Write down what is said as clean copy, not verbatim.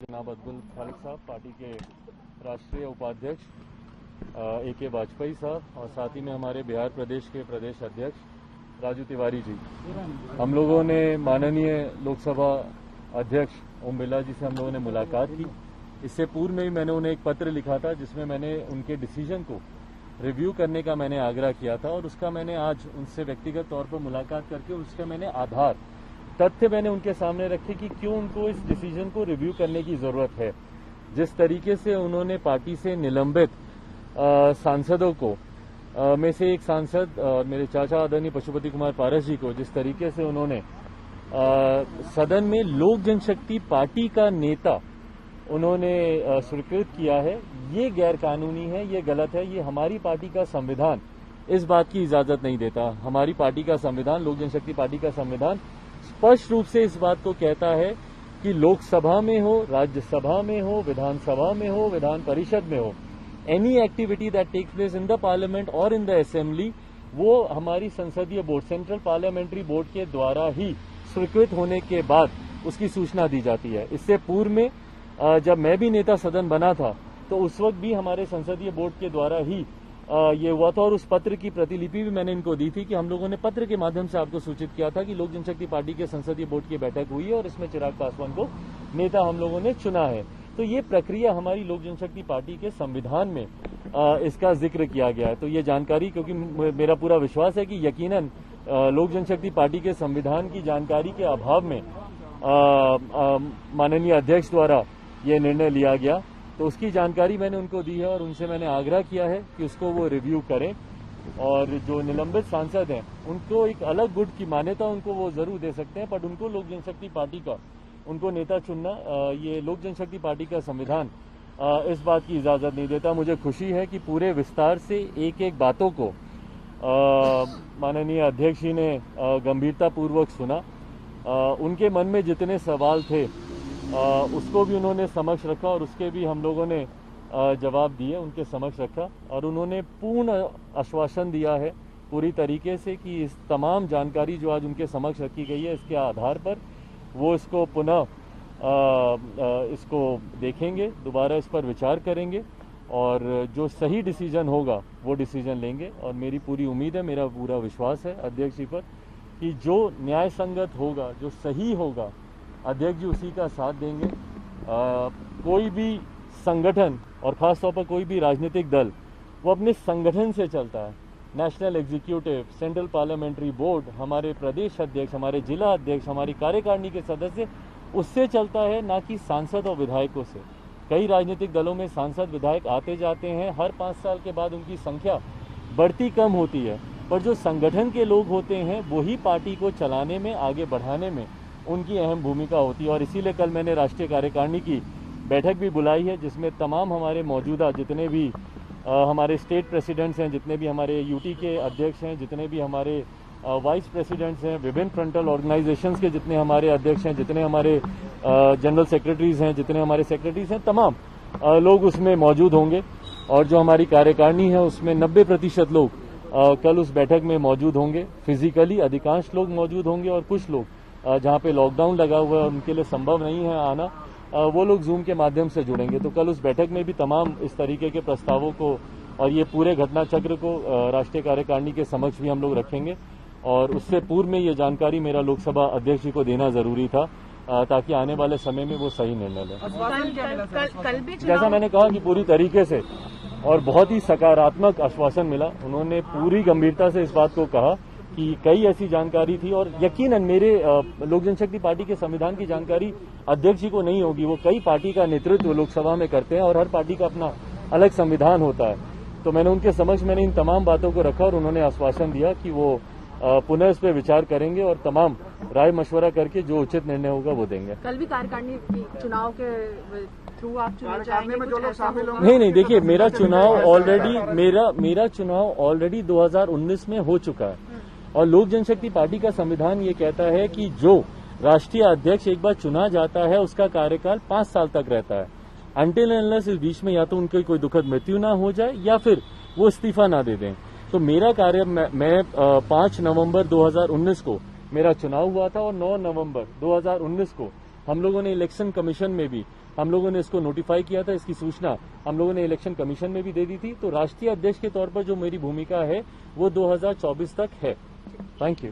जनाब अब्दुल खालिक साहब, पार्टी के राष्ट्रीय उपाध्यक्ष AK वाजपेयी साहब और साथ ही में हमारे बिहार प्रदेश के प्रदेश अध्यक्ष राजू तिवारी जी। हम लोगों ने माननीय लोकसभा अध्यक्ष ओम बिरला जी से हम लोगों ने मुलाकात की। इससे पूर्व में भी मैंने उन्हें एक पत्र लिखा था जिसमें मैंने उनके डिसीजन को रिव्यू करने का मैंने आग्रह किया था और उसका मैंने आज उनसे व्यक्तिगत तौर पर मुलाकात करके उसका मैंने आधार तथ्य मैंने उनके सामने रखे कि क्यों उनको इस डिसीजन को रिव्यू करने की जरूरत है। जिस तरीके से उन्होंने पार्टी से निलंबित सांसदों को में से एक सांसद मेरे चाचा आदरणीय पशुपति कुमार पारस जी को जिस तरीके से उन्होंने सदन में लोक जनशक्ति पार्टी का नेता उन्होंने स्वीकृत किया है, ये गैर कानूनी है, ये गलत है। ये हमारी पार्टी का संविधान इस बात की इजाजत नहीं देता। हमारी पार्टी का संविधान, लोक जनशक्ति पार्टी का संविधान स्पष्ट रूप से इस बात को कहता है कि लोकसभा में हो, राज्यसभा में हो, विधानसभा में हो, विधान परिषद में हो, any activity that takes place in the parliament और इन द असेंबली, वो हमारी संसदीय बोर्ड, सेंट्रल पार्लियामेंट्री बोर्ड के द्वारा ही स्वीकृत होने के बाद उसकी सूचना दी जाती है। इससे पूर्व में जब मैं भी नेता सदन बना था तो उस वक्त भी हमारे संसदीय बोर्ड के द्वारा ही ये हुआ था और उस पत्र की प्रतिलिपि भी मैंने इनको दी थी कि हम लोगों ने पत्र के माध्यम से आपको सूचित किया था कि लोक जनशक्ति पार्टी के संसदीय बोर्ड की बैठक हुई है और इसमें चिराग पासवान को नेता हम लोगों ने चुना है। तो ये प्रक्रिया हमारी लोक जनशक्ति पार्टी के संविधान में इसका जिक्र किया गया है। तो ये जानकारी, क्योंकि मेरा पूरा विश्वास है कि यकीनन लोक जनशक्ति पार्टी के संविधान की जानकारी के अभाव में माननीय अध्यक्ष द्वारा ये निर्णय लिया गया, तो उसकी जानकारी मैंने उनको दी है और उनसे मैंने आग्रह किया है कि उसको वो रिव्यू करें और जो निलंबित सांसद हैं उनको एक अलग गुट की मान्यता उनको वो जरूर दे सकते हैं, बट उनको लोक जनशक्ति पार्टी का उनको नेता चुनना, ये लोक जनशक्ति पार्टी का संविधान इस बात की इजाजत नहीं देता। मुझे खुशी है कि पूरे विस्तार से एक एक बातों को माननीय अध्यक्ष जी ने गंभीरता पूर्वक सुना। उनके मन में जितने सवाल थे उसको भी उन्होंने समक्ष रखा और उसके भी हम लोगों ने जवाब दिए, उनके समक्ष रखा और उन्होंने पूर्ण आश्वासन दिया है पूरी तरीके से कि इस तमाम जानकारी जो आज उनके समक्ष रखी गई है इसके आधार पर वो इसको पुनः इसको देखेंगे, दोबारा इस पर विचार करेंगे और जो सही डिसीजन होगा वो डिसीजन लेंगे। और मेरी पूरी उम्मीद है, मेरा पूरा विश्वास है अध्यक्ष जी पर कि जो न्याय संगत होगा, जो सही होगा, अध्यक्ष जी उसी का साथ देंगे। कोई भी संगठन और खासतौर पर कोई भी राजनीतिक दल वो अपने संगठन से चलता है। National executive, central parliamentary board, हमारे प्रदेश अध्यक्ष, हमारे जिला अध्यक्ष, हमारी कार्यकारिणी के सदस्य, उससे चलता है, ना कि सांसद और विधायकों से। कई राजनीतिक दलों में सांसद विधायक आते जाते हैं, हर 5 साल के बाद उनकी संख्या बढ़ती कम होती है, पर जो संगठन के लोग होते हैं वही पार्टी को चलाने में, आगे बढ़ाने में उनकी अहम भूमिका होती है। और इसीलिए कल मैंने राष्ट्रीय कार्यकारिणी की बैठक भी बुलाई है जिसमें तमाम हमारे मौजूदा जितने भी हमारे स्टेट प्रेसिडेंट्स हैं, जितने भी हमारे यूटी के अध्यक्ष हैं, जितने भी हमारे वाइस प्रेसिडेंट्स हैं, विभिन्न फ्रंटल ऑर्गेनाइजेशंस के जितने हमारे अध्यक्ष हैं, जितने हमारे जनरल सेक्रेटरीज हैं, जितने हमारे सेक्रेटरीज हैं, तमाम लोग उसमें मौजूद होंगे। और जो हमारी कार्यकारिणी है उसमें 90% लोग कल उस बैठक में मौजूद होंगे। फिजिकली अधिकांश लोग मौजूद होंगे और कुछ लोग जहां पे लॉकडाउन लगा हुआ है उनके लिए संभव नहीं है आना, वो लोग जूम के माध्यम से जुड़ेंगे। तो कल उस बैठक में भी तमाम इस तरीके के प्रस्तावों को और ये पूरे घटना चक्र को राष्ट्रीय कार्यकारिणी के समक्ष भी हम लोग रखेंगे। और उससे पूर्व में ये जानकारी मेरा लोकसभा अध्यक्ष जी को देना जरूरी था ताकि आने वाले समय में वो सही निर्णय लें। जैसा मैंने कहा कि पूरी तरीके से और बहुत ही सकारात्मक आश्वासन मिला। उन्होंने पूरी गंभीरता से इस बात को कहा कि कई ऐसी जानकारी थी और यकीनन मेरे लोक जनशक्ति पार्टी के संविधान की जानकारी अध्यक्ष जी को नहीं होगी। वो कई पार्टी का नेतृत्व लोकसभा में करते हैं और हर पार्टी का अपना अलग संविधान होता है। तो मैंने उनके समक्ष मैंने इन तमाम बातों को रखा और उन्होंने आश्वासन दिया कि वो पुनः इस पर विचार करेंगे और तमाम राय मशवरा करके जो उचित निर्णय होगा वो देंगे। कल भी कार्यकारिणी चुनाव के थ्रू आप चुने जाएंगे? में जो लोग शामिल होंगे? नहीं, देखिए मेरा चुनाव ऑलरेडी 2019 में हो चुका है और लोक जनशक्ति पार्टी का संविधान ये कहता है कि जो राष्ट्रीय अध्यक्ष एक बार चुना जाता है उसका कार्यकाल 5 साल तक रहता है, अनटिल अनलेस इस बीच में या तो उनकी कोई दुखद मृत्यु ना हो जाए या फिर वो इस्तीफा ना दे दें। तो मेरा कार्य मैं 5 नवंबर 2019 को मेरा चुनाव हुआ था और 9 नवंबर 2019 को हम लोगों ने इलेक्शन कमीशन में भी हम लोगों ने इसको नोटिफाई किया था। इसकी सूचना हम लोगों ने इलेक्शन कमीशन में भी दे दी थी। तो राष्ट्रीय अध्यक्ष के तौर पर जो मेरी भूमिका है वो 2024 तक है। Thank you.